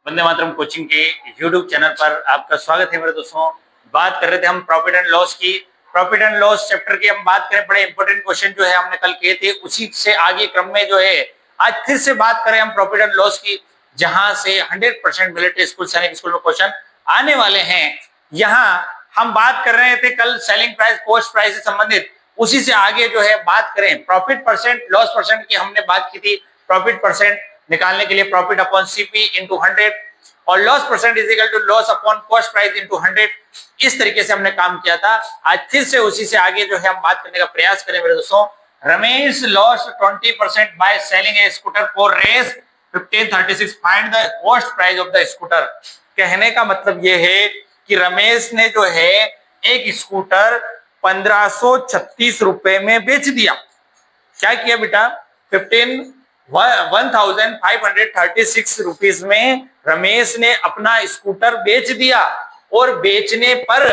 Vande Mataram coaching के YouTube channel पर आपका स्वागत है मेरे दोस्तों। बात कर रहे थे हम प्रॉफिट एंड लॉस की। प्रॉफिट एंड लॉस चैप्टर की हम बात करें, बड़े इंपॉर्टेंट क्वेश्चन जो है हमने कल किए थे, उसी से आगे क्रम में जो है आज फिर से बात करें हम प्रॉफिट एंड लॉस की, जहां से 100% मिलिट्री स्कूल सैनिक स्कूल में क्वेश्चन आने वाले हैं। यहाँ हम बात कर रहे थे कल सेलिंग प्राइस कॉस्ट प्राइस से संबंधित, उसी से आगे जो है बात करें प्रॉफिट परसेंट लॉस परसेंट की हमने बात की थी। प्रॉफिट परसेंट निकालने के लिए प्रॉफिट अपॉन सीपी इंटू 100 और loss percent is equal to loss upon cost price into 100, इस तरीके से हमने काम किया था। आज फिर से उसी से आगे जो है हम बात करने का प्रयास करें मेरे दोस्तों। Ramesh loss 20% by selling a scooter for Rs 1536, find the cost price of the scooter. कहने का मतलब यह है कि रमेश ने जो है एक स्कूटर 1536 रुपए में बेच दिया। क्या किया बेटा? 1536 रुपीज में रमेश ने अपना स्कूटर बेच दिया और बेचने पर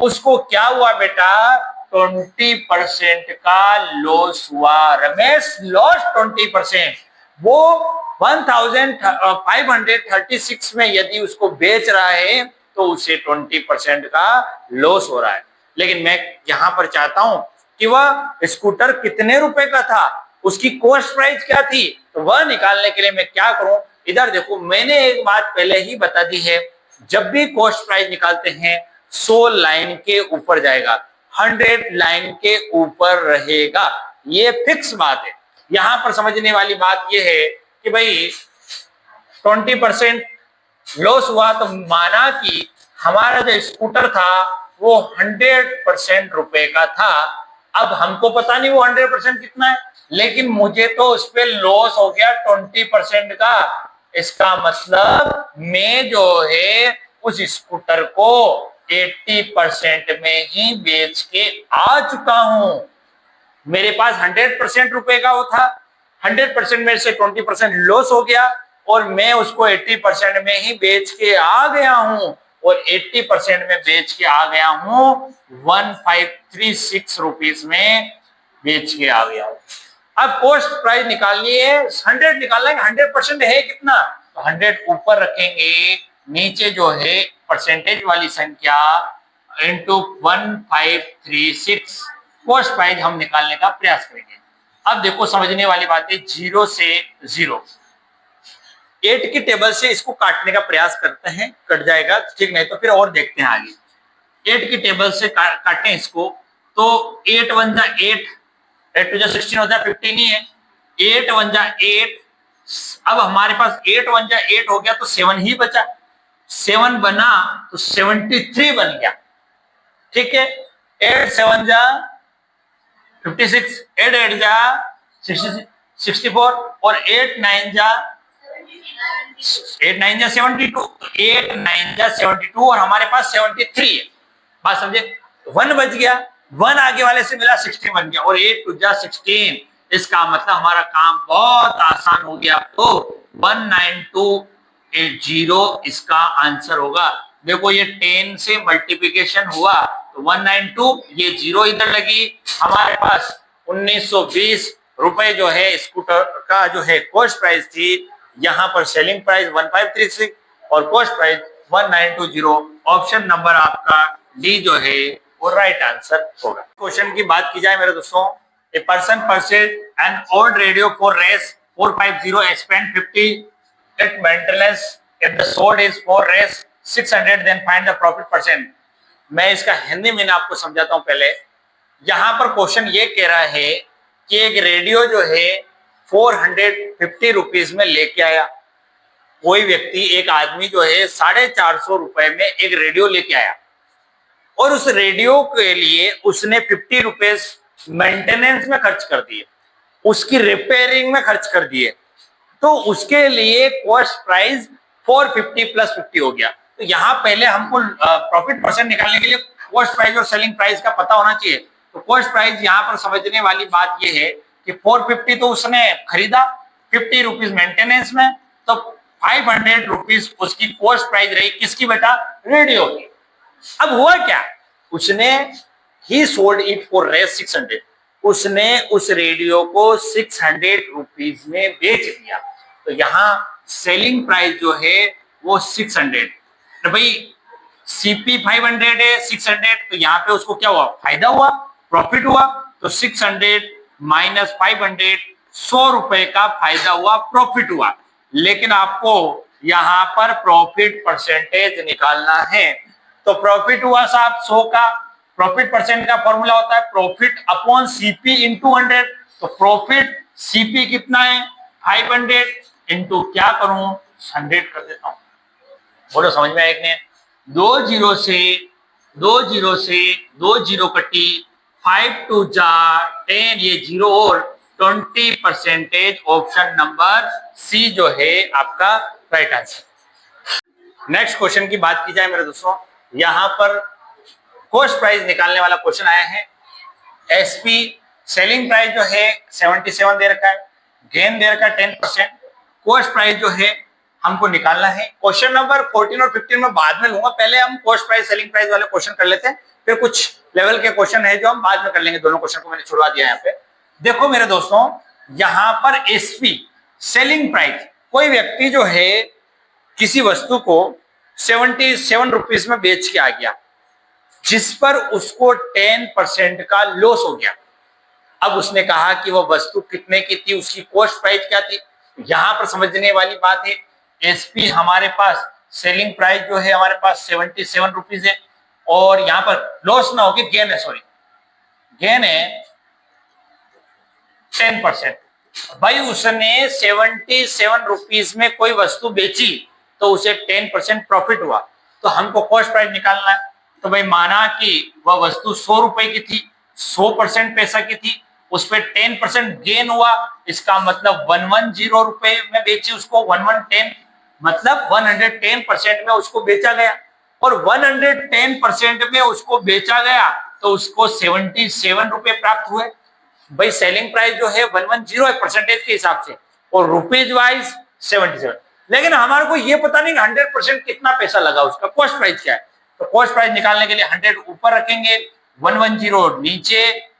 उसको क्या हुआ बेटा? 20% का लॉस हुआ। रमेश लॉस 20%। वो 1536 में यदि उसको बेच रहा है तो उसे 20% का लॉस हो रहा है। लेकिन मैं यहां पर चाहता हूं कि वह स्कूटर कितने रुपए का था, उसकी कॉस्ट प्राइस क्या थी, तो वह निकालने के लिए मैं क्या करूं? इधर देखो, मैंने एक बात पहले ही बता दी है, जब भी कॉस्ट प्राइस निकालते हैं 100 लाइन के ऊपर जाएगा, 100 लाइन के ऊपर रहेगा, ये फिक्स बात है। यहां पर समझने वाली बात यह है कि भाई 20% लॉस हुआ तो माना कि हमारा जो स्कूटर था वो 100% रुपए का था। अब हमको पता नहीं वो 100% कितना है, लेकिन मुझे तो उस पर लॉस हो गया 20% का। इसका मतलब मैं जो है उस स्कूटर को 80% में ही बेच के आ चुका हूं। मेरे पास 100% रुपए का वो था, 100% में से 20% लॉस हो गया और मैं उसको 80% में ही बेच के आ गया हूं, और 80% में बेच के आ गया हूं 1536 रुपीज में बेच के आ गया हूं। अब कॉस्ट प्राइस निकालनी है, 100 निकालना है, 100% है कितना, तो 100 ऊपर रखेंगे, नीचे जो है परसेंटेज वाली संख्या इंटू 1536 कॉस्ट प्राइस हम निकालने का प्रयास करेंगे। अब देखो समझने वाली बात है, 0 से 0 8 की टेबल से इसको काटने का प्रयास करते हैं, कट जाएगा ठीक, नहीं तो फिर और देखते हैं आगे। 8 की टेबल से काटें इसको, तो 8 1 जा 8, 8 2 जा 16 होता है, 15 ही है। 8 1 जा 8, अब हमारे पास 8 1 जा 8 हो गया तो 7 ही बचा, 7 बना तो 73 बन गया, ठीक है। 8 7 जा 56, 8 8 जा 64 और 8 9 जा 72, 8 9 जा 72 और हमारे पास 73 है। बात समझे? 1 बच गया, 1 आगे वाले से मिला 16 बन गया, और 8 2 जा 16। इसका मतलब हमारा काम बहुत आसान हो गया। तो 19280 इसका आंसर होगा। देखो ये 10 से मल्टीप्लिकेशन हुआ तो 192, ये 0 इधर लगी, हमारे पास 1920 रुपए जो है स्कूटर का जो है कॉस्ट प्राइस थी। यहाँ पर सेलिंग प्राइस 1536 और कॉस्ट प्राइस 1920। ऑप्शन नंबर आपका डी जो है वो राइट आंसर होगा। क्वेश्चन की बात की जाए मेरे दोस्तों, a person purchase an old radio for Rs 450 spend 50 at maintenance, if the sold is for Rs 600, then find the profit percent. मैं इसका हिंदी में आपको समझाता हूं। पहले यहां पर क्वेश्चन ये कह रहा है कि एक रेडियो जो है 450 रुपीज में लेके आया। कोई व्यक्ति, एक आदमी जो है 450 रुपए में एक रेडियो लेके आया और उस रेडियो के लिए उसने 50 रुपीज मेंटेनेंस में खर्च कर दिए, उसकी रिपेयरिंग में खर्च कर दिए, तो उसके लिए कॉस्ट प्राइस 450 प्लस 50 हो गया। तो यहाँ पहले हमको प्रॉफिट परसेंट निकालने के लिए कॉस्ट प्राइस और सेलिंग प्राइस का पता होना चाहिए। तो कॉस्ट प्राइस यहाँ पर समझने वाली बात यह है कि 450 तो उसने खरीदा, 50 रुपीज मेंटेनेंस में, तो 500 रुपीज उसकी कॉस्ट प्राइस रही। किसकी बेटा? रेडियो की। अब हुआ क्या, उसने he sold it for Rs 600, उसने उस रेडियो को 600 रुपीज में बेच दिया। तो यहाँ सेलिंग प्राइस जो है वो 600। तो भाई सीपी 500 है, 600, तो यहाँ पे उसको क्या हुआ, फायदा हुआ, प्रॉफिट हुआ। तो 600 माइनस 500, 100 रुपए का फायदा हुआ, प्रॉफिट हुआ। लेकिन आपको यहाँ पर प्रॉफिट परसेंटेज निकालना है। तो प्रॉफिट हुआ साहब 100 का, प्रॉफिट परसेंट का फॉर्मूला होता है प्रॉफिट अपॉन सीपी इंटू 100। तो प्रॉफिट सीपी कितना है 500 इंटू क्या करूं 100 कर देता हूं। बोलो समझ में आया कि नहीं? दो जीरो कटी, 5 टू जा 10, ये जीरो और 20%। ऑप्शन नंबर सी जो है आपका राइट आंसर। नेक्स्ट क्वेश्चन की बात की जाए मेरे दोस्तों, यहां पर कॉस्ट प्राइस निकालने वाला क्वेश्चन आया है। एसपी सेलिंग प्राइस जो है 77 दे रखा है, गेन दे रखा है 10%, कॉस्ट प्राइस जो है हमको निकालना है। क्वेश्चन नंबर 14 और 15 में बाद में लूंगा, पहले हम कॉस्ट प्राइस सेलिंग प्राइस वाले क्वेश्चन कर लेते हैं, फिर कुछ लेवल के क्वेश्चन है जो हम बाद में कर लेंगे। दोनों क्वेश्चन को मैंने छुड़वा दिया यहाँ पे। देखो मेरे दोस्तों, यहां पर एसपी सेलिंग प्राइस, कोई व्यक्ति जो है किसी वस्तु को 77 रुपीज में बेच के आ गया, जिस पर उसको 10% का लॉस हो गया। अब उसने कहा कि वो वस्तु कितने की थी, उसकी कॉस्ट प्राइस क्या थी। यहां पर समझने वाली बात है, एसपी हमारे पास सेलिंग प्राइस जो है हमारे पास 77 रुपीज है, और यहां पर लॉस ना होगी, गेन है, सॉरी गेन है 10%। भाई उसने 77 रुपीज में कोई वस्तु बेची तो उसे 10% प्रॉफिट हुआ, तो हमको कॉस्ट प्राइस निकालना है। तो भाई माना कि वह वस्तु 100 रुपए की थी, 100% पैसा की थी, उस पर 10% गेन हुआ, इसका मतलब 110 रुपए में बेची उसको, 110 मतलब 110% में उसको बेचा गया, और 110% में उसको बेचा गया तो उसको 77 रुपए प्राप्त हुए। भाई सेलिंग प्राइस जो है 110 है परसेंटेज के हिसाब से, और रुपीज वाइज 77। लेकिन हमारे को ये पता नहीं 100% कितना पैसा लगा, उसका कॉस्ट प्राइस क्या है। तो कॉस्ट प्राइस निकालने के लिए 100 ऊपर रखेंगे, 110 नीचे,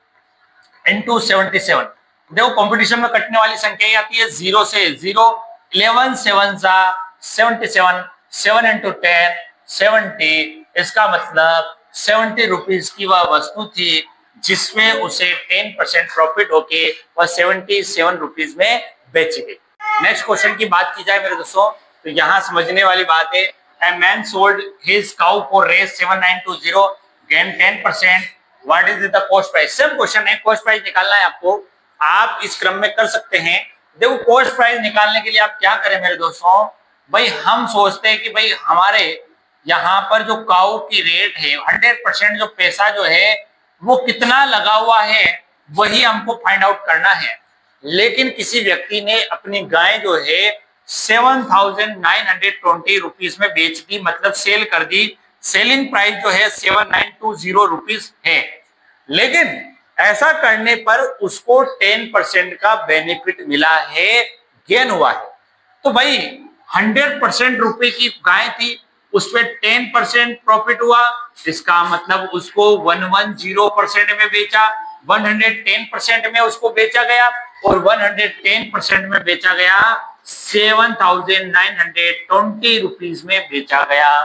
इंटू 77। देखो कंपटीशन में कटने वाली संख्या ही आती है 0 से 0, 11 7 77, 7 इंटू 10 70। इसका मतलब 70 रुपीज की वह वस्तु थी जिसमें उसे 10% प्रॉफिट होके वह 77 रुपीज में बेची गई। नेक्स्ट क्वेश्चन की बात की जाए मेरे दोस्तों, तो यहाँ समझने वाली बात है, a man sold his cow for race 7920, gain 10%, what is the cost price? Same question है, कॉस्ट प्राइस निकालना है आपको। आप इस क्रम में कर सकते हैं। देखो कॉस्ट प्राइस निकालने के लिए आप क्या करें मेरे दोस्तों, भाई हम सोचते हैं कि भाई हमारे यहाँ पर जो काऊ की रेट है 100% जो पैसा जो है वो कितना लगा हुआ है वही हमको फाइंड आउट करना है। लेकिन किसी व्यक्ति ने अपनी गाय जो है 7920 रुपीज में बेच दी, मतलब सेल कर दी। सेलिंग प्राइस जो है 7920 रुपीज है, लेकिन ऐसा करने पर उसको 10% का बेनिफिट मिला है, गेन हुआ है। तो भाई 100% रुपए की गाय थी, उस पर 10% प्रॉफिट हुआ, इसका मतलब उसको 110% में बेचा, 110% में उसको बेचा गया, और 110% में बेचा गया 7920 रुपीज में बेचा गया।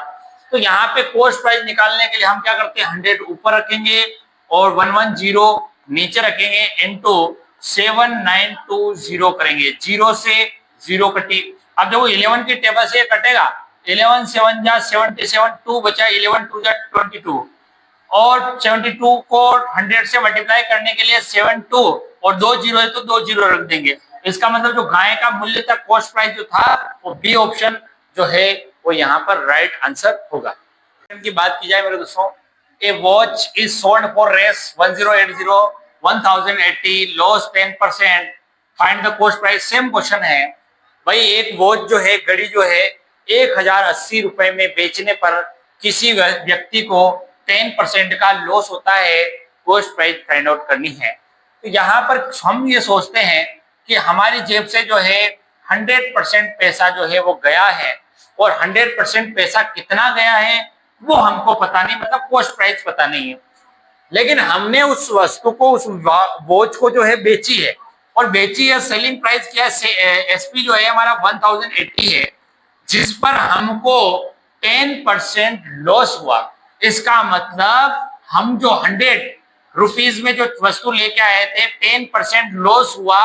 तो यहाँ पे कॉस्ट प्राइस निकालने के लिए हम क्या करते हैं, 100 ऊपर रखेंगे और 110 नीचे रखेंगे, इंटू 7920 करेंगे, 0 से 0 कटी। अब जब वो 11 की टेबल से कटेगा, 11 7 जा 77, 2 बचा, 11 2 जा 22, और 72 को 100 से मल्टीप्लाई करने के लिए 72 और 2 जीरो है तो 2 जीरो रख देंगे। इसका मतलब जो गाय का मूल्य था, कॉस्ट प्राइस जो था, वो बी ऑप्शन जो है वो यहाँ पर राइट आंसर होगा। की बात की जाए मेरे दोस्तों, a watch is sold for rs 1080 1080, loss 10%, find the cost price. Same question है भाई, एक वॉच जो है, घड़ी जो है 1080 रुपए में बेचने पर किसी व्यक्ति को 10% का लॉस होता है, कॉस्ट प्राइस फाइंड आउट करनी है। तो यहाँ पर हम ये सोचते हैं कि हमारी जेब से जो है 100% पैसा जो है वो गया है, और 100% पैसा कितना गया है वो हमको पता नहीं, मतलब कॉस्ट प्राइस पता नहीं है। लेकिन हमने उस वस्तु को, उस वॉच को जो है बेची है, और बेची है, सेलिंग प्राइस क्या है, एसपी जो है हमारा 1080 है, जिस पर हमको 10% लॉस हुआ। इसका मतलब हम जो 100 रुपीज में जो वस्तु लेके आए थे 10% लॉस हुआ,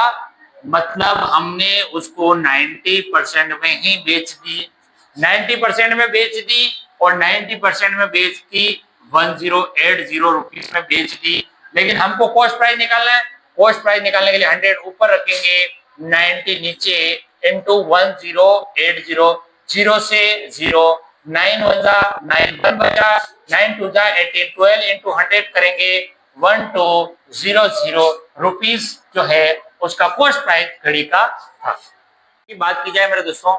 मतलब हमने उसको 90% में ही बेच दी। 90% में बेच दी और 90% में बेच दी 1080 रुपीज में बेच दी। लेकिन हमको कॉस्ट प्राइस निकालना है। कॉस्ट प्राइस निकालने के लिए 100 ऊपर रखेंगे, 90 नीचे, इंटू 1080, 0 से 0, 9 बचा, 9 1 बचा, 9 2 18, 12 इंटू 100 करेंगे, 1200 रुपीज जो है उसका कॉस्ट प्राइस घड़ी का था। की बात की जाए मेरे दोस्तों,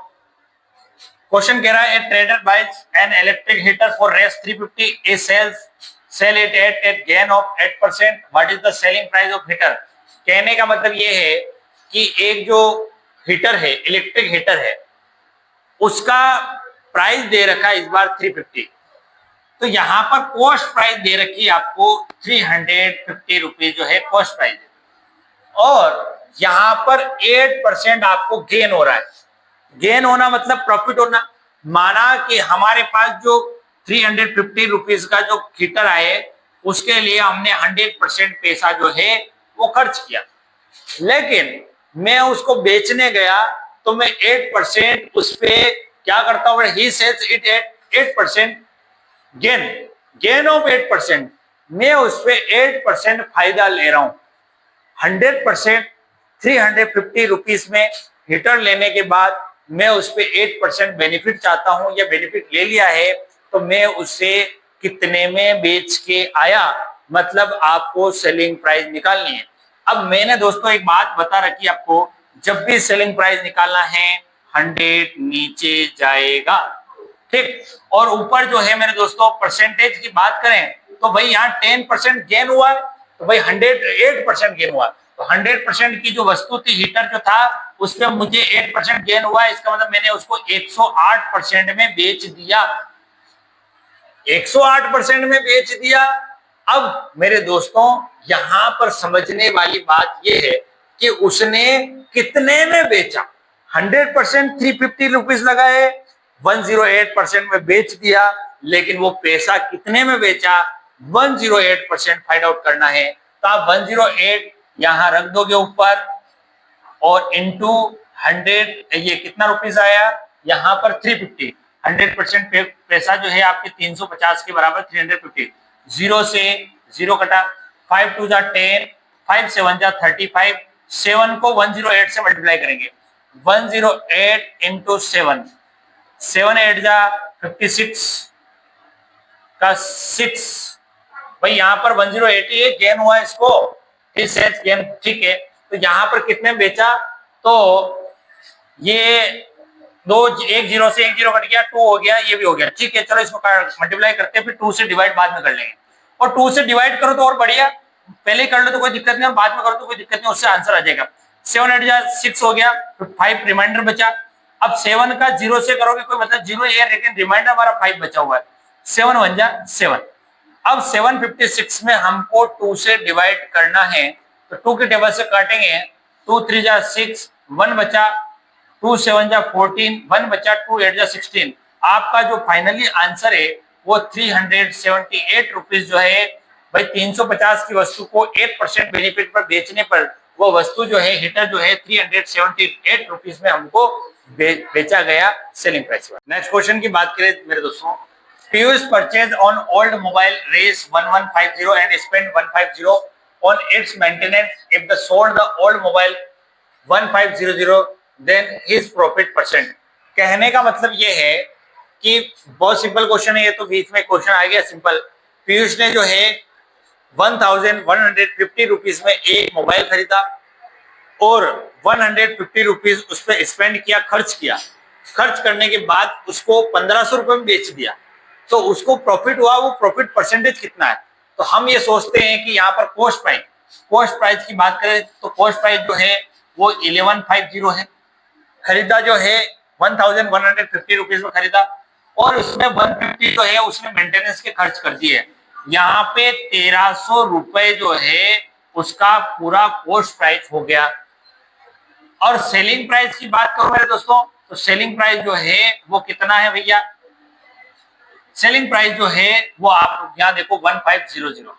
क्वेश्चन कह रहा है a trader buys an electric heater for Rs 350, a sell it at gain of 8%, what is the selling price of heater. कहने का मतलब ये है कि एक जो हीटर है, इलेक्ट्रिक हीटर है, उसका प्राइस दे रखा है इस बार 350, तो यहां पर कॉस्ट प्राइस दे रखी है आपको 350 रुपीज जो है कॉस्ट प्राइस, और यहां पर 8% आपको गेन हो रहा है। गेन होना मतलब प्रॉफिट होना। माना कि हमारे पास जो 350 रुपीज का जो हीटर आए उसके लिए हमने 100% पैसा जो है वो खर्च किया, लेकिन मैं उसको बेचने गया तो मैं 8% उस पे क्या करता हूं, he sells it at 8% gain of 8%, मैं उस पे 8% फायदा ले रहा हूं। 100% 350 रुपीज में हीटर लेने के बाद मैं उस पे 8% बेनिफिट चाहता हूं, या बेनिफिट ले लिया है, तो मैं उसे कितने में बेच के आया, मतलब आपको सेलिंग प्राइस निकालनी है। अब मैंने दोस्तों एक बात बता रखी आपको, जब भी सेलिंग प्राइस निकालना है 100 नीचे जाएगा, ठीक। और ऊपर जो है मेरे दोस्तों परसेंटेज की बात करें तो भाई यहाँ 10% गेन हुआ है, तो भाई 108% गेन हुआ। तो 100% की जो वस्तु थी, हीटर जो था, उस पर मुझे 8% गेन हुआ है। इसका मतलब मैंने उसको 108% में बेच दिया, 108% में बेच दिया। अब मेरे दोस्तों यहां पर समझने वाली बात यह है कि उसने कितने में बेचा। 100% 350 रुपीज लगाए, 108% में बेच दिया, लेकिन वो पैसा कितने में बेचा 108% फाइंड आउट करना है। तो आप 108 यहां रख दोगे ऊपर, और इंटू 100 ये कितना रुपीज आया, यहां पर 350। 100% पैसा जो है आपके 350 के बराबर 350, 0 से 0 कटा, 5 2 जा 10, 5 7 जा 35, 7 को 108 से मल्टीप्लाई करेंगे, 108 इंटू 7, 7 8 जा 56 का 6, भाई यहाँ पर 1088 गेन हुआ इसको, गेन, ठीक है। तो यहाँ पर कितने बेचा, तो ये एक जीरो से एक जीरो कट गया, 2 हो गया, ये भी हो गया, ठीक है। चलो इसको मल्टीप्लाई करते हैं, फिर 2 से डिवाइड बाद में कर लेंगे, और 2 से डिवाइड करो तो और बढ़िया, पहले कर लो तो कोई दिक्कत नहीं, बाद में करो तो कोई दिक्कत नहीं, उससे आंसर आ जाएगा। 7 8 जा 6 हो गया, फिर 5 रिमाइंडर बचा। अब 7 का 0 से करोगे कोई मतलब 0 है, लेकिन रिमाइंडर हमारा 5 बचा हुआ है, 7 1 जा 7। अब 756 में हमको 2 से डिवाइड करना है, तो 2 के टेबल से काटेंगे, 2 3 जा 6, 1 बचा, 2 7 जा 14, 1 बचा, 2 8 जा 16। आपका जो फाइनली आंसर है वो 378 रुपीज जो है, भाई 350 की वस्तु को 8% बेनिफिट पर बेचने पर वो वस्तु जो है, हीटर जो है 378 रुपीज में हमको बेचा गया सेलिंग प्राइस। नेक्स्ट क्वेश्चन की बात करें मेरे दोस्तों, Piyush purchased on old mobile Race 1150 and spent 150 on its maintenance. If the sold the old mobile 1500, then his profit percent. कहने का मतलब ये है कि बहुत सिंपल क्वेश्चन है ये, तो बीच में क्वेश्चन आ गया सिंपल। पीयूष ने जो है 1150 रुपीज में एक मोबाइल खरीदा और 150 रुपीज उस पर स्पेंड किया, खर्च किया। खर्च करने के बाद उसको 1500 रुपए में बेच दिया, तो उसको प्रॉफिट हुआ। वो प्रॉफिट परसेंटेज कितना है, तो हम ये सोचते हैं कि यहाँ पर कॉस्ट प्राइस की बात करें तो कॉस्ट प्राइस जो है वो 1150 है। खरीदा जो है 1150 रुपीज में खरीदा, और उसमें 150 जो है उसने मेंटेनेंस के खर्च कर दिए। यहाँ पे 1300 रुपए जो है उसका पूरा कॉस्ट प्राइस हो गया। और सेलिंग प्राइस की बात करूं मेरे दोस्तों, तो सेलिंग प्राइस जो है वो कितना है भैया, सेलिंग प्राइस जो है वो आप यहाँ देखो 1500,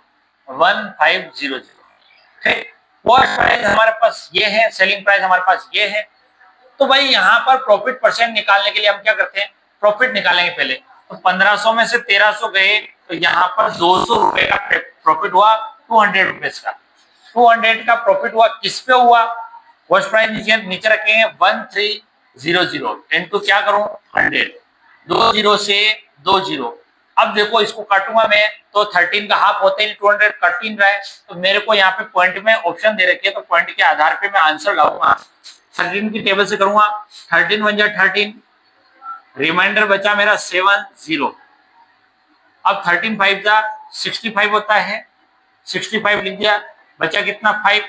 ठीक। कॉस्ट प्राइस हमारे पास ये है, सेलिंग प्राइस हमारे पास ये है। तो भाई यहाँ पर प्रॉफिट परसेंट निकालने के लिए हम क्या करते हैं, प्रॉफिट निकालेंगे पहले। तो 1500 में से 1300 गए तो यहाँ पर 200 रुपए का प्रॉफिट हुआ, 200 रुपीज का, 200 का प्रॉफिट हुआ। किस पे हुआ, कॉस्ट प्राइस नीचे रखेंगे 1300 इनटू क्या करूं 100, 20 से 20। अब देखो इसको काटूंगा मैं तो 13 का हाफ होते ही 200 कट ही रहा है, तो मेरे को यहाँ पे पॉइंट में ऑप्शन दे रखे है, तो पॉइंट के आधार पे मैं आंसर लाऊंगा। 13 की टेबल से करूंगा, 13 1 जा 13, रिमाइंडर बचा मेरा 70। अब 13 5 जा 65 होता है, 65 लिख दिया, बचा कितना 5,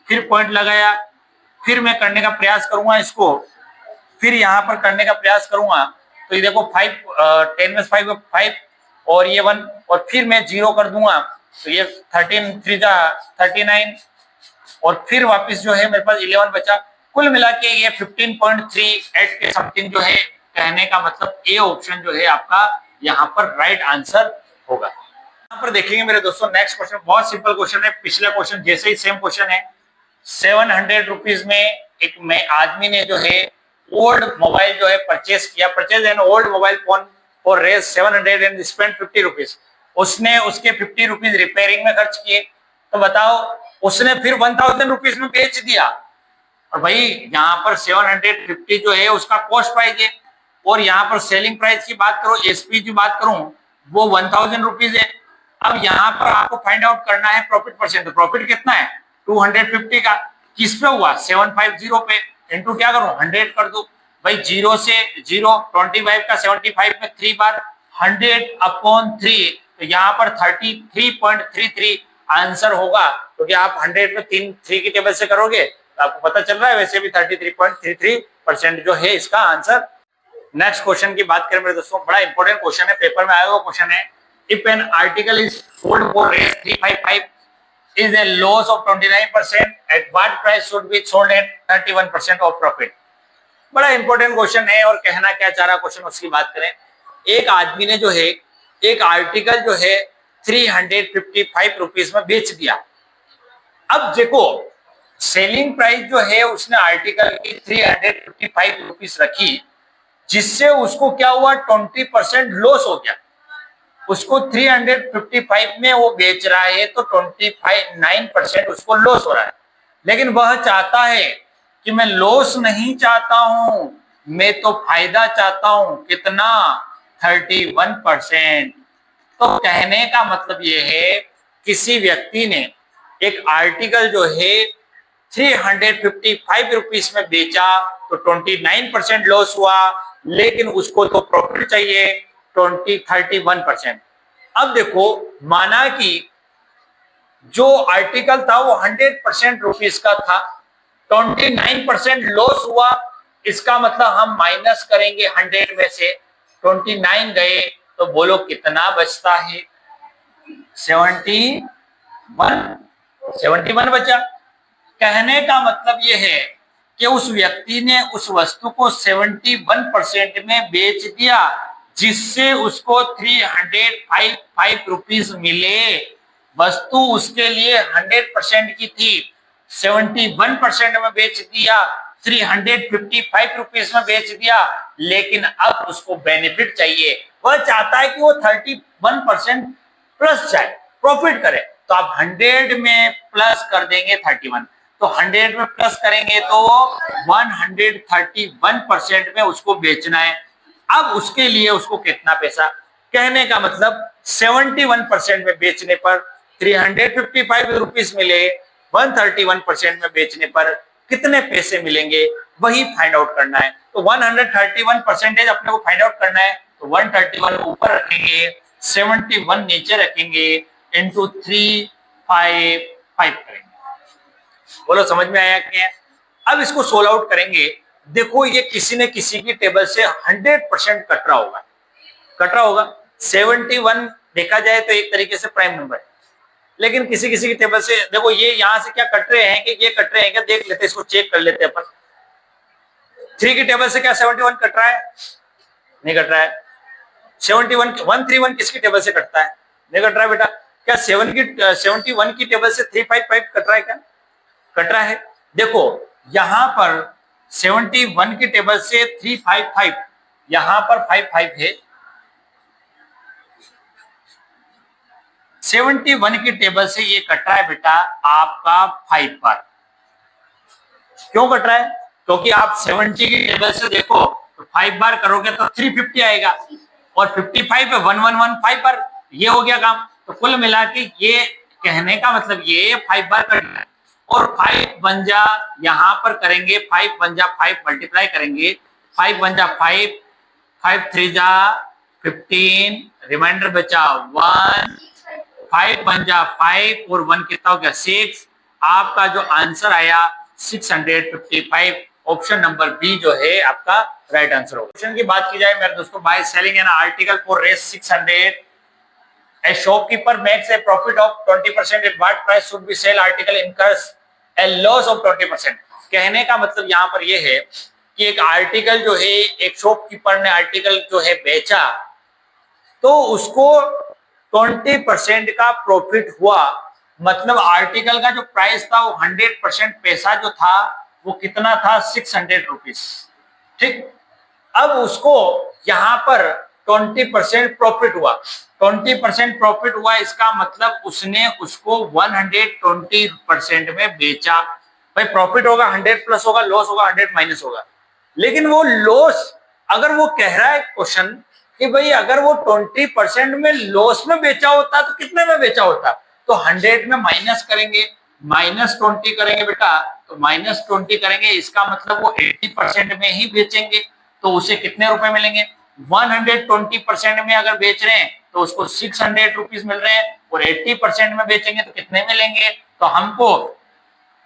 फिर पॉइंट लगाया, फिर मैं करने का प्रयास करूंगा इसको, फिर यहाँ पर करने का प्रयास करूंगा। तो ये देखो 5 10 में 5 5 और ये 1 और फिर मैं 0 कर दूंगा, तो ये 13 3 जा 39 और फिर वापस जो है मेरे पास 11 बचा। कुल मिला के ये 15.38 के समथिंग जो है, कहने का मतलब ए ऑप्शन जो है आपका यहाँ पर राइट आंसर होगा। यहाँ पर देखेंगे मेरे दोस्तों नेक्स्ट क्वेश्चन, बहुत सिंपल क्वेश्चन है, पिछला क्वेश्चन जैसे ही सेम क्वेश्चन है। 700 रुपीज में एक में आदमी ने जो है ओल्ड मोबाइल जो है परचेज किया, purchase an old mobile phone for Rs 700 and spend 50 rupees. उसने उसके 50 रुपीज रिपेयरिंग में खर्च किए, तो बताओ उसने फिर 1000 रुपीज में बेच दिया। और भाई यहाँ पर 750 जो है उसका कॉस्ट प्राइस है, और यहाँ पर सेलिंग प्राइस की बात करो, एसपी की बात करूं वो 1000 रुपीज है। अब यहाँ पर आपको फाइंड आउट करना है प्रॉफिट परसेंट, तो प्रॉफिट कितना है 250 का, किस पे हुआ 750 पे, इंटू क्या करूं 100 कर दो। भाई 0 से 0, 25 का 75 में 3 बार 100/3, तो यहाँ पर 33.33 आंसर होगा, क्योंकि आप 100 में 3 की टेबल से करोगे तो आपको पता चल रहा है, वैसे भी 33.33% जो है इसका आंसर। नेक्स्ट क्वेश्चन की बात करें मेरे दोस्तों, बड़ा इंपॉर्टेंट क्वेश्चन है, पेपर में आया हुआ क्वेश्चन है। If an article is sold for rate 355 is a loss of 29%, at what price should be sold at 31% of profit। बड़ा इंपॉर्टेंट क्वेश्चन है, और कहना क्या चाह रहा क्वेश्चन उसकी बात करें। एक आदमी ने जो है एक आर्टिकल जो है 355 रुपीज में बेच दिया। अब देखो सेलिंग प्राइस जो है उसने आर्टिकल की 355 रुपीज रखी, जिससे उसको क्या हुआ 20% लॉस हो गया। उसको 355 में वो बेच रहा है तो 29% उसको लॉस हो रहा है, लेकिन वह चाहता है कि मैं लॉस नहीं चाहता हूं, मैं तो फायदा चाहता हूं, कितना 31%। तो कहने का मतलब ये है किसी व्यक्ति ने एक आर्टिकल जो है 355 रुपीज में बेचा तो 29% लॉस हुआ, लेकिन उसको तो प्रॉफिट चाहिए 31%। अब देखो माना कि जो आर्टिकल था वो 100% रुपीज का था, 29% लॉस हुआ, इसका मतलब हम माइनस करेंगे 100 में से 29 गए, तो बोलो कितना बचता है 71 बचा। कहने का मतलब यह है कि उस व्यक्ति ने उस वस्तु को 71% में बेच दिया, जिससे उसको 355 रुपीज मिले। वस्तु उसके लिए 100% की थी, 71% में बेच दिया, 355 रुपीज में बेच दिया, लेकिन अब उसको बेनिफिट चाहिए, वह चाहता है कि वो 31% प्लस जाए, प्रॉफिट करे। तो आप 100 में प्लस कर देंगे 31, तो 100 में प्लस करेंगे तो 131% में उसको बेचना है। अब उसके लिए उसको कितना पैसा, कहने का मतलब 71% में बेचने पर 355 रुपीज मिले, 131% में बेचने पर कितने पैसे मिलेंगे, वही फाइंड आउट करना है। तो 131% अपने को फाइंड आउट करना है, तो 131 ऊपर रखेंगे, 71 नीचे रखेंगे, इंटू 355 करेंगे। बोलो समझ में आया क्या? अब इसको सोल्व आउट करेंगे। देखो ये किसी ने किसी की टेबल से 100% कट रहा होगा, 71 देखा जाए तो एक तरीके से प्राइम नंबर है, लेकिन किसी किसी की टेबल से देखो ये यहां से क्या कट रहे हैं कि ये कट रहे हैं क्या, देख लेते इसको, चेक कर लेते अपन। 3 की टेबल से क्या 71 कट रहा है? नहीं कट रहा है। 71 131 किसकी टेबल से कटता है? नहीं कट रहा है बेटा। क्या 71 की टेबल से 355 कट रहा है क्या? कट रहा है। देखो यहां पर 71 की टेबल से 355, यहां पर 55 है। 71 की टेबल से ये कट रहा है बेटा आपका 5 बार। क्यों कट रहा है? क्योंकि आप 70 की टेबल से देखो तो 5 बार करोगे तो 350 आएगा और 55 है 1115 बार। ये हो गया काम। तो कुल मिला के ये कहने का मतलब ये 5 बार कटना है और 5 बन जा, यहां पर करेंगे 5 बन जा 5 मल्टीप्लाई करेंगे, 5 बन जा 5, 5 3 जा 15, रिमाइंडर बचा 1, 5 बन जा 5 और 1 कितना हो गया 6। आपका जो आंसर आया 655, ऑप्शन नंबर बी जो है आपका राइट आंसर होगा। क्वेश्चन की बात की जाए मेरे दोस्तों, by selling an article for Rs 600, a shopkeeper makes a profit of 20%, at what price should we sell article incurs a loss of 20%। कहने का मतलब यहाँ पर यह है कि एक आर्टिकल जो है, एक शॉपकीपर ने आर्टिकल जो है बेचा तो उसको 20% का प्रॉफिट हुआ। मतलब आर्टिकल का जो प्राइस था वो 100% पैसा जो था वो कितना था 600 रुपीज। ठीक, अब उसको यहां पर 20% प्रॉफिट हुआ। 20% प्रॉफिट हुआ इसका मतलब उसने उसको 120% में बेचा। भाई प्रॉफिट होगा 100 प्लस होगा, लॉस होगा 100 माइनस होगा। लेकिन वो लॉस अगर वो कह रहा है क्वेश्चन कि भाई अगर वो 20% में लॉस में बेचा होता तो कितने में बेचा होता, तो 100 में माइनस करेंगे, -20 करेंगे बेटा, तो -20 करेंगे इसका मतलब वो 80% में ही बेचेंगे तो उसे कितने रुपए मिलेंगे? 120% में अगर बेच रहे हैं तो उसको 600 रुपीज मिल रहे हैं और 80% में बेचेंगे तो कितने मिलेंगे? तो हमको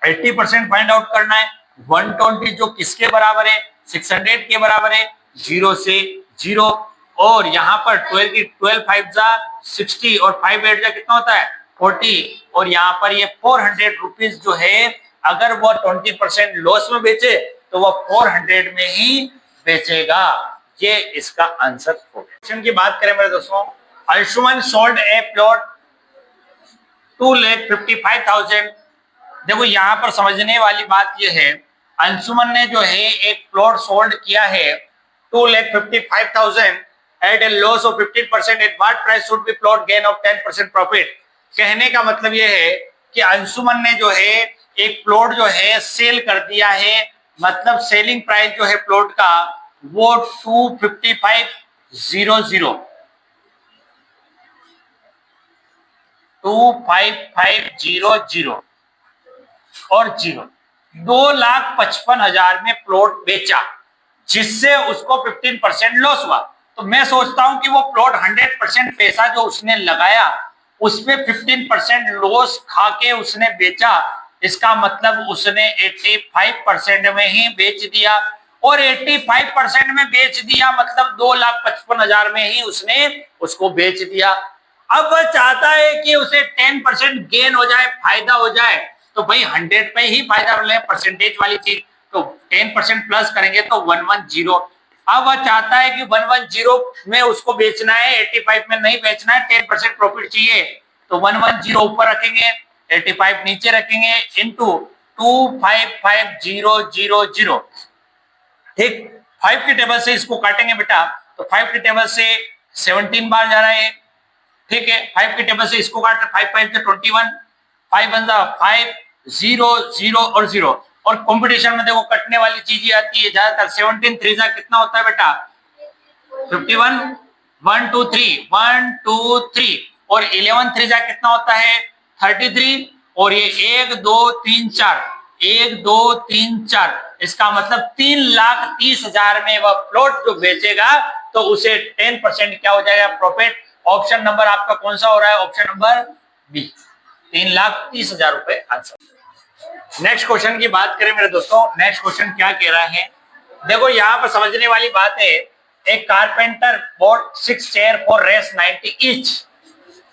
80% फाइंड आउट करना है। 120 जो किसके बराबर है? 600 के बराबर है, 0 से 0। और यहाँ पर 12 की 12 5 जा 60 और 5 8 जा कितना होता है 40। और यहाँ पर ये 400 रुपीज जो है अगर वो 20% लॉस में बेचे तो वो 400 में ही बेचेगा। ये इसका आंसर हो गया। क्वेश्चन की बात करें मेरे दोस्तों, अंशुमन सोल्ड ए प्लॉट 2,55,000। देखो यहाँ पर समझने वाली बात यह है, अंशुमन ने जो है एक प्लॉट सोल्ड किया है 2,55,000 at a loss of 15%, at what price should be plot gain of 10% profit. कहने का मतलब यह है कि अंशुमन ने जो है एक प्लॉट जो है सेल कर दिया है, मतलब सेलिंग प्राइस जो है प्लॉट का वो 255,000 और 0 2,55,000 में प्लॉट बेचा जिससे उसको 15% लॉस हुआ। तो मैं सोचता हूं कि वो प्लॉट 100% पैसा जो उसने लगाया उसमें 15% लॉस खा के उसने बेचा, इसका मतलब उसने 85% में ही बेच दिया। और 85% में बेच दिया मतलब 2,55,000 में ही उसने उसको बेच दिया। अब वह चाहता है कि उसे 10% गेन हो जाए, फायदा हो जाए, तो भाई 100 पे ही फायदा मिले, परसेंटेज वाली चीज, तो 10% प्लस करेंगे तो 110। अब वह चाहता है कि 110 में उसको बेचना है, 85 में नहीं बेचना है, 10% प्रॉफिट चाहिए, तो 110 ऊपर रखेंगे, 85 नीचे रखेंगे, इंटू 255,000। ठीक, 5 की टेबल से इसको काटेंगे बेटा, तो 5 की टेबल से 17 बार जा रहा है। ठीक है, 5 की टेबल से इसको काट, 5 5 से 21, 5 बन जा 5 0 0 और 0। और कंपटीशन में देखो कटने वाली चीजें आती है ज्यादातर। 17 3 जा कितना होता है बेटा 51, 1 2 3 1 2 3 और 11 3 जा कितना होता है 33। और ये 1 2 3 4 1 2 3 4, इसका मतलब 3,30,000 में वह प्लॉट जो बेचेगा तो उसे 10% क्या हो जाएगा प्रॉफिट। ऑप्शन नंबर आपका कौन सा हो रहा है? ऑप्शन नंबर बी, 3,30,000 रुपए आंसर। नेक्स्ट क्वेश्चन की बात करें मेरे दोस्तों, नेक्स्ट क्वेश्चन क्या कह रहा है, देखो यहाँ पर समझने वाली बात है। एक carpenter bought 6 chair for Rs 90 each.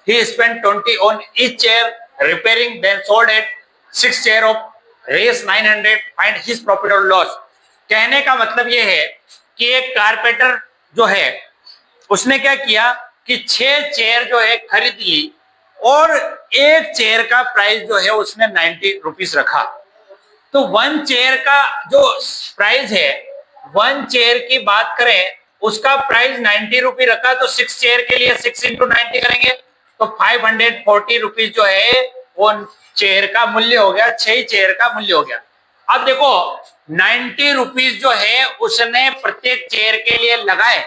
He spent 20 on each chair repairing, then sold it 6 chair of race 900. Find his profit or loss. कहने का मतलब ये है कि एक कारपेंटर जो है उसने क्या किया कि 6 चेयर जो है खरीद ली और एक चेयर का प्राइस जो है उसने 90 रुपीज रखा। तो 1 चेयर का जो प्राइस है, 1 चेयर की बात करें उसका प्राइस 90 रुपी रखा, तो 6 चेयर के लिए 6 इंटू 90 करेंगे तो 540 रुपीज जो है वो चेयर का मूल्य हो गया, 6 चेयर का मूल्य हो गया। अब देखो 90 रुपीज जो है उसने प्रत्येक चेयर के लिए लगाए,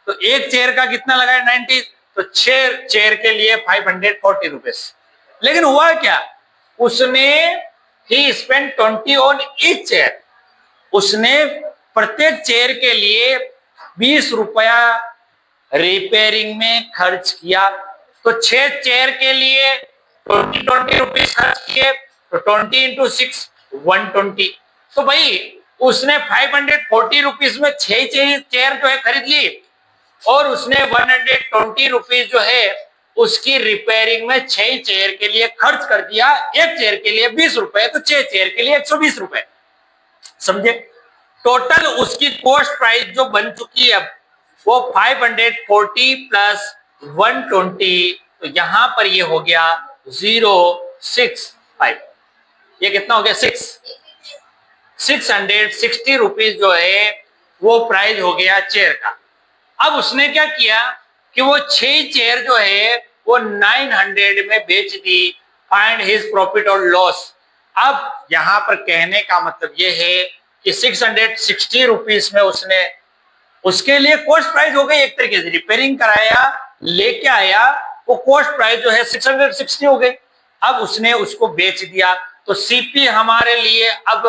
तो एक चेयर का कितना लगाए 90, तो 6 चेयर के लिए 540 रुपीज। लेकिन हुआ क्या, उसने ही स्पेंड 20 ऑन ईच चेयर, उसने प्रत्येक चेयर के लिए 20 रुपया रिपेयरिंग में खर्च किया। तो 6 चेयर के लिए 20 रुपीज खर्च किए, तो 20 इंटू 6 120। तो भाई उसने 540 रुपीज में 6 चेयर जो है खरीद ली और उसने 120 रुपीज जो है उसकी रिपेयरिंग में 6 चेयर के लिए खर्च कर दिया। एक चेयर के लिए 20 रुपए, तो 6 चेयर के लिए 120 रुपए। समझे? टोटल उसकी कॉस्ट प्राइस जो बन चुकी है अब वो 540 प्लस 120, तो यहां पर ये हो गया 065। ये कितना हो गया 660 रुपीज जो है वो प्राइस हो गया चेयर का। अब उसने क्या किया कि वो 6 चेयर जो है वो 900 में बेच दी। फाइंड हिज प्रॉफिट और लॉस। अब यहां पर कहने का मतलब ये है कि 660 रुपीज में उसने उसके लिए कॉस्ट प्राइस हो गई, एक तरीके से रिपेयरिंग कराया लेके आया, वो कॉस्ट प्राइस जो है 660 हो गई। अब उसने उसको बेच दिया, तो सीपी हमारे लिए अब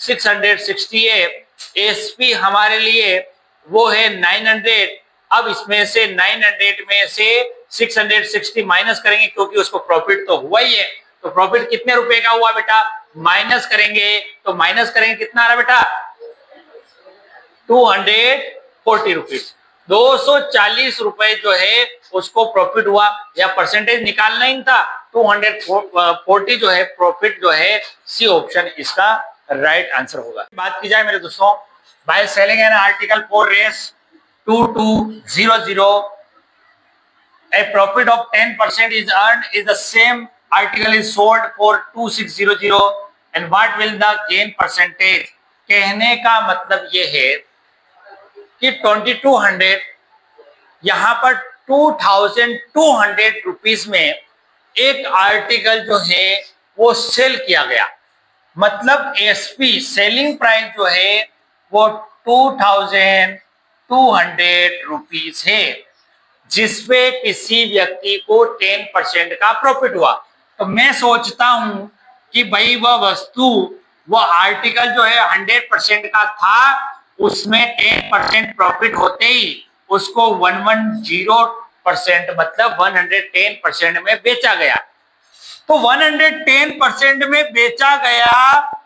660 है, एसपी हमारे लिए वो है 900। अब इसमें से 900 में से 660 माइनस करेंगे क्योंकि उसको प्रॉफिट तो हुआ ही है। तो प्रॉफिट कितने रुपए का हुआ बेटा, माइनस करेंगे तो माइनस करेंगे कितना आ रहा बेटा 240 रुपीज। 240 रुपए जो है उसको प्रॉफिट हुआ, या परसेंटेज निकालना ही था। 240 जो है प्रॉफिट जो है, सी ऑप्शन इसका राइट आंसर होगा। बात की जाए मेरे दोस्तों, by selling an article for Rs 2200 a profit of 10% is earned if the same article is sold for 2600 and what will the gain percentage। कहने का मतलब ये है कि 2200 यहां पर 2200 रुपीज में एक आर्टिकल जो है वो सेल किया गया, मतलब एसपी सेलिंग प्राइस जो है वो 2200 रुपीज है, जिसपे किसी व्यक्ति को 10% का प्रॉफिट हुआ। तो मैं सोचता हूं कि भाई वह वस्तु, वह आर्टिकल जो है 100% का था, उसमें 10% प्रॉफिट होते ही उसको 110% मतलब 110% में बेचा गया। तो 110% में बेचा गया,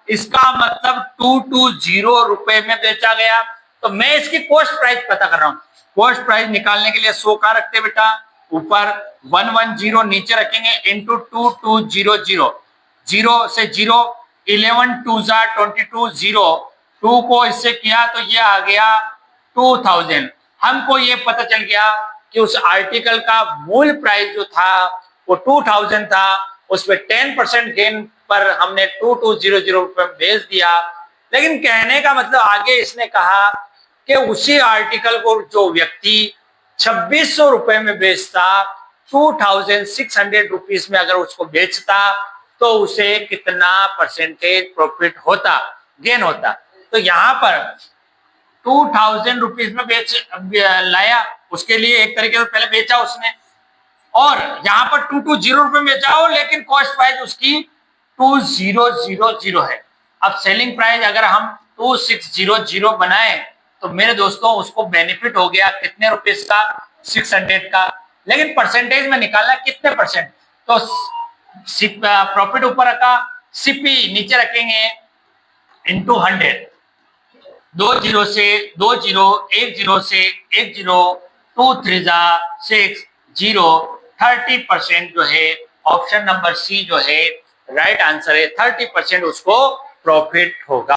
इसका मतलब 220 रुपए में बेचा गया। तो मैं इसकी कॉस्ट प्राइस पता कर रहा हूं। कॉस्ट प्राइस निकालने के लिए 100 का रखते बेटा, ऊपर 110 नीचे रखेंगे इंटू 2200, 0 से 0, 11 2 22, 0 2 को इससे किया तो ये आ गया 2000। हमको ये पता चल गया कि उस आर्टिकल का मूल प्राइस जो था वो 2000 था, उसमें 10% गेन पर हमने 2200 रुपए में बेच दिया। लेकिन कहने का मतलब आगे इसने कहा कि उसी आर्टिकल को जो व्यक्ति 2600 रुपए में बेचता, 2600 रुपीज में अगर उसको बेचता, तो उसे कितना परसेंटेज प्रॉफिट होता, गेन होता। तो यहाँ पर 2000 रुपीज में बेच लाया, उसके लिए एक तरीके से पहले बेचा उसने, और यहाँ पर 220 रुपए में बेचा हो, लेकिन कॉस्ट प्राइस उसकी 2000 है। अब सेलिंग प्राइस अगर हम 2600 बनाए तो मेरे दोस्तों उसको बेनिफिट हो गया कितने रुपीस का, 600 का। लेकिन परसेंटेज में निकालना कितने परसेंट, तो प्रॉफिट ऊपर रखा, सीपी नीचे रखेंगे इंटू 100, 20 से 20, 10 से 10, 2 3 6 0, 30% जो है ऑप्शन नंबर सी जो है राइट आंसर है। 30% उसको प्रॉफिट होगा।